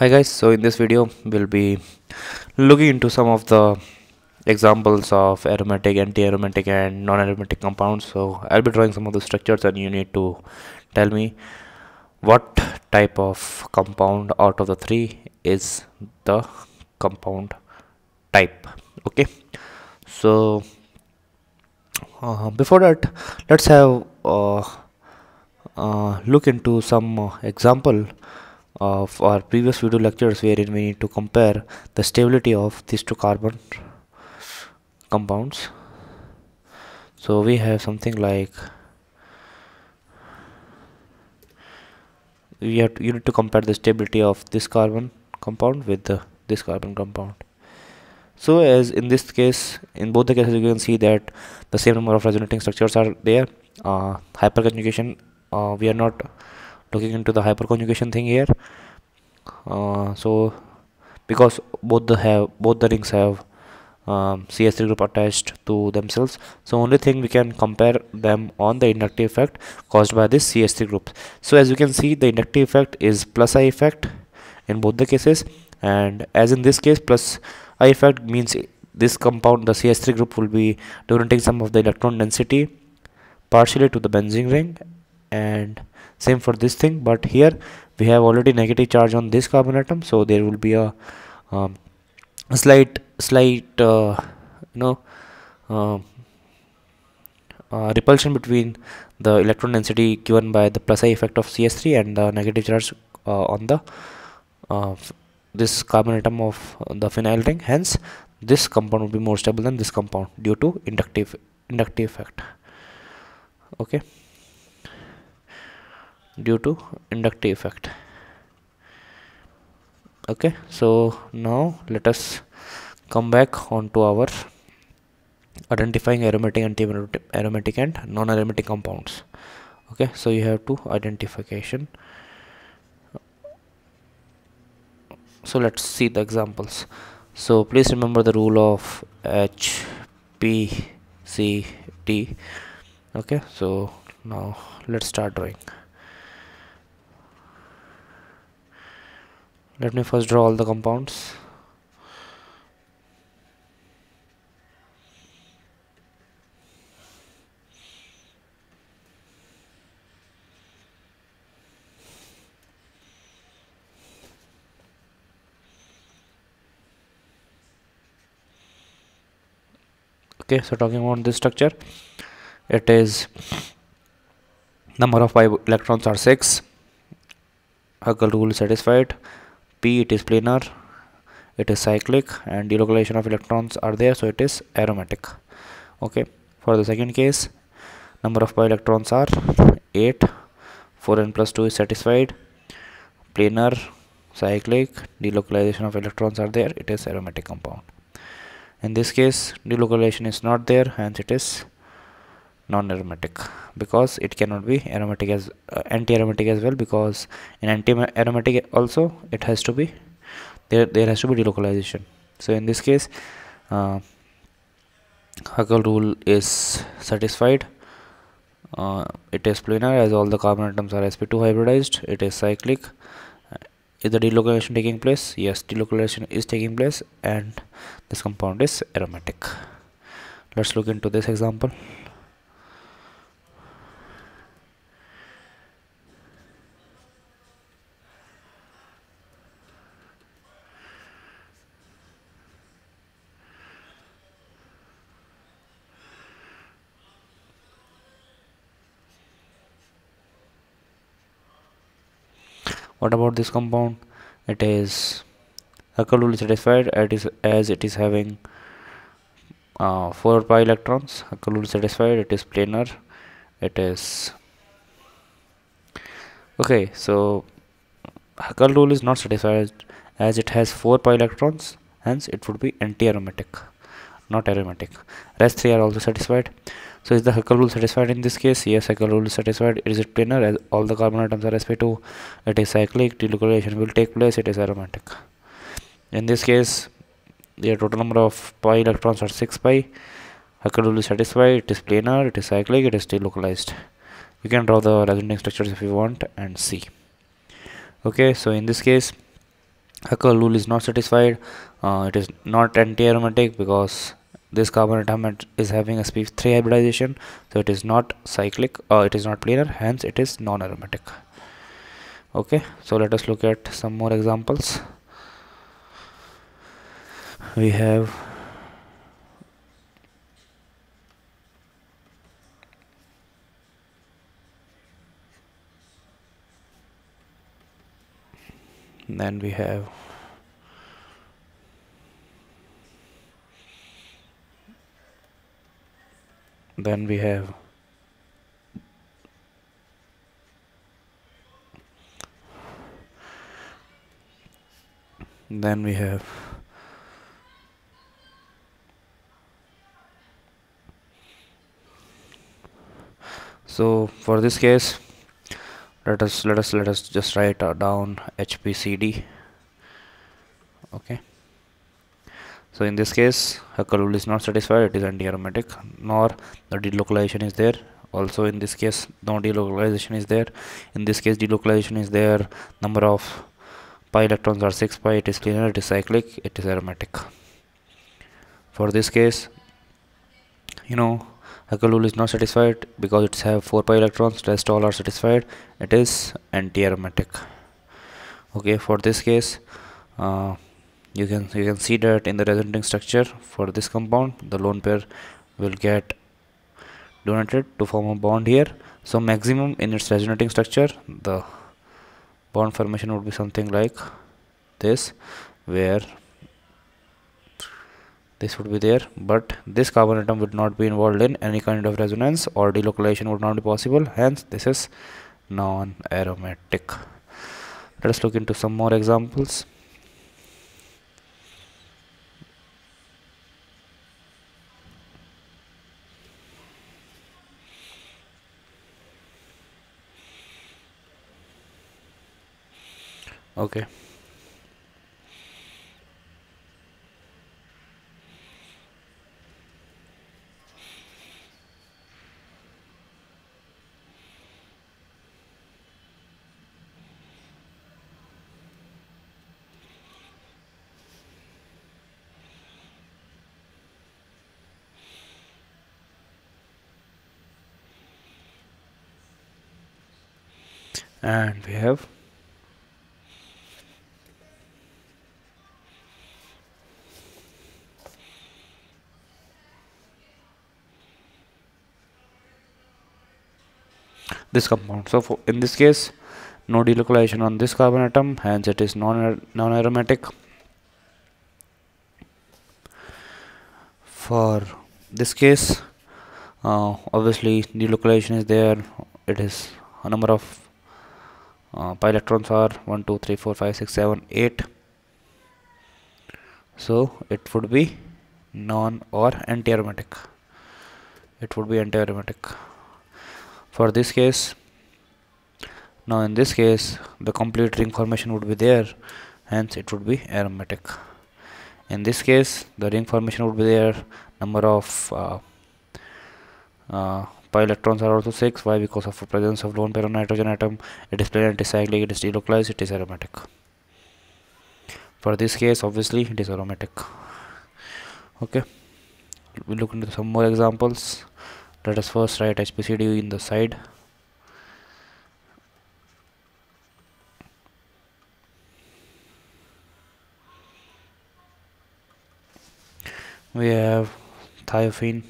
Hi guys, so in this video we'll be looking into some of the examples of aromatic, anti-aromatic and non-aromatic compounds. So I'll be drawing some of the structures and you need to tell me what type of compound out of the three is the compound type. Okay, so before that let's have look into some example of our previous video lectures wherein we need to compare the stability of these two carbon compounds. So we have something like you need to compare the stability of this carbon compound with this carbon compound. So as in this case, in both the cases you can see that the same number of resonating structures are there. Hyperconjugation, we are not looking into the hyperconjugation thing here. So because both the rings have CS3 group attached to themselves, so only thing we can compare them on the inductive effect caused by this CS3 group. So as you can see, the inductive effect is plus I effect in both the cases, and as in this case, plus I effect means this compound, the CS3 group, will be donating some of the electron density partially to the benzene ring, and same for this thing. But here we have already negative charge on this carbon atom, so there will be a slight repulsion between the electron density given by the plus I effect of CS3 and the negative charge on the this carbon atom of the phenyl ring. Hence this compound will be more stable than this compound due to inductive effect. Okay, due to inductive effect. Okay, so now let us come back onto our identifying aromatic, anti-aromatic and non-aromatic compounds. Okay, so you have two identification. So let's see the examples. So please remember the rule of HPCT. Okay, so now let's start drawing. Let me first draw all the compounds. Okay, so talking about this structure, it is number of pi electrons are 6. Huckel rule is satisfied. P, it is planar, it is cyclic, and delocalization of electrons are there, so it is aromatic. Okay, for the second case, number of pi electrons are 8. 4n plus 2 is satisfied. Planar, cyclic, delocalization of electrons are there, it is aromatic compound. In this case, delocalization is not there, hence it is non-aromatic, because it cannot be aromatic as anti-aromatic as well, because in anti-aromatic also it has to be there has to be delocalization. So in this case, Huckel rule is satisfied. It is planar as all the carbon atoms are sp2 hybridized. It is cyclic. Is the delocalization taking place? Yes, delocalization is taking place, and this compound is aromatic. Let's look into this example. What about this compound? It is Huckel rule is satisfied as it is having 4 pi electrons. Huckel rule is satisfied. It is planar. It is okay. So Huckel rule is not satisfied as it has 4 pi electrons. Hence it would be anti-aromatic, not aromatic. Rest 3 are also satisfied. So is the Huckel rule satisfied in this case? Yes, Huckel rule is satisfied. Is it planar as all the carbon atoms are sp2? It is cyclic. Delocalization will take place. It is aromatic. In this case, the total number of pi electrons are 6 pi. Huckel rule is satisfied. It is planar. It is cyclic. It is delocalized. You can draw the resonating structures if you want and see. Okay, so in this case, Hacker rule is not satisfied. It is not anti-aromatic because this carbon atom is having sp3 hybridization, so it is not cyclic, it is not planar, hence it is non-aromatic. Okay, so let us look at some more examples. We have then we have then we have then we have so for this case, let us just write down HPCD. Okay, so in this case, Hacker rule is not satisfied, it is anti-aromatic, nor the delocalization is there. Also in this case, no delocalization is there. In this case, delocalization is there. Number of pi electrons are 6 pi. It is linear, it is cyclic, it is aromatic. For this case, Hacker rule is not satisfied because it have 4 pi electrons. Rest all are satisfied. It is anti-aromatic. Okay, for this case, you can see that in the resonating structure for this compound, the lone pair will get donated to form a bond here. So maximum in its resonating structure, the bond formation would be something like this, where this would be there, but this carbon atom would not be involved in any kind of resonance, or delocalization would not be possible, hence this is non-aromatic. Let us look into some more examples. Okay, and we have this compound. So in this case, no delocalization on this carbon atom, hence it is non-aromatic. For this case, obviously delocalization is there. It is a number of pi electrons are 1 2 3 4 5 6 7 8, so it would be non or anti-aromatic. It would be anti-aromatic. For this case, now in this case, the complete ring formation would be there, hence it would be aromatic. In this case, the ring formation would be there. Number of pi electrons are also 6. Why? Because of the presence of lone pair of nitrogen atom. It is planar, anticyclic, it is delocalized, it is aromatic. For this case, obviously it is aromatic. Okay, we'll look into some more examples. Let us first write HPCD in the side. We have thiophene.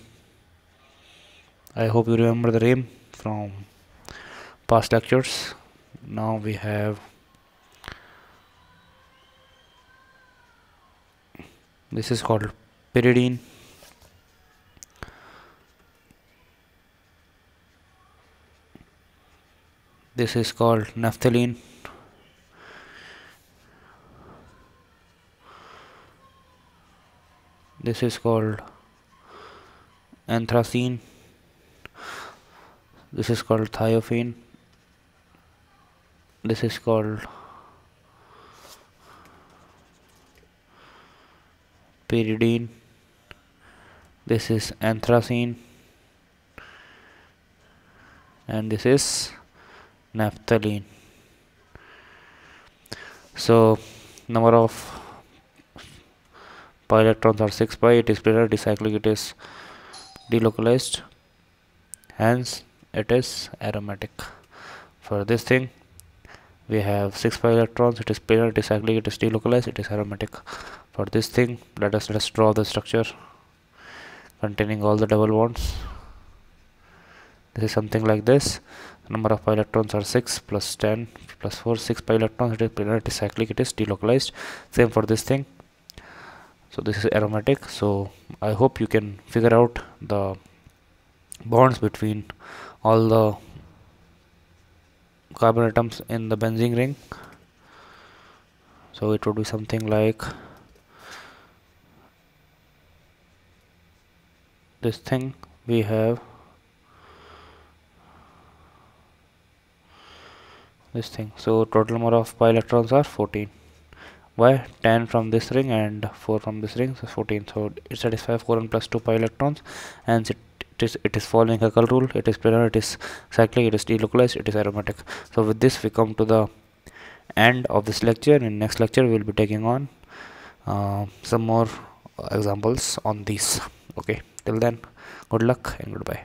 I hope you remember the name from past lectures. Now we have this is called pyridine. This is called naphthalene. This is called anthracene. This is called thiophene. This is called pyridine. This is anthracene, and this is naphthalene. So number of pi electrons are 6 pi. It is planar, it is cyclic, it is delocalized, hence it is aromatic. For this thing we have 6 pi electrons, it is planar, it is cyclic, it is delocalized, it is aromatic. For this thing let us draw the structure containing all the double bonds. This is something like this. The number of pi electrons are 6 plus 10 plus 4, 6 pi electrons, it is planar, it is cyclic, it is delocalized. Same for this thing. So this is aromatic. So I hope you can figure out the bonds between all the carbon atoms in the benzene ring. So it would be something like this thing. We have this thing. So total number of pi electrons are 14. Why? 10 from this ring and 4 from this ring, so 14. So it satisfies 4 and plus 2 pi electrons, and it is following Haeckel rule. It is planar, it is cyclic, it is delocalized, it is aromatic. So with this we come to the end of this lecture. In next lecture we will be taking on some more examples on these. Okay, till then, good luck and goodbye.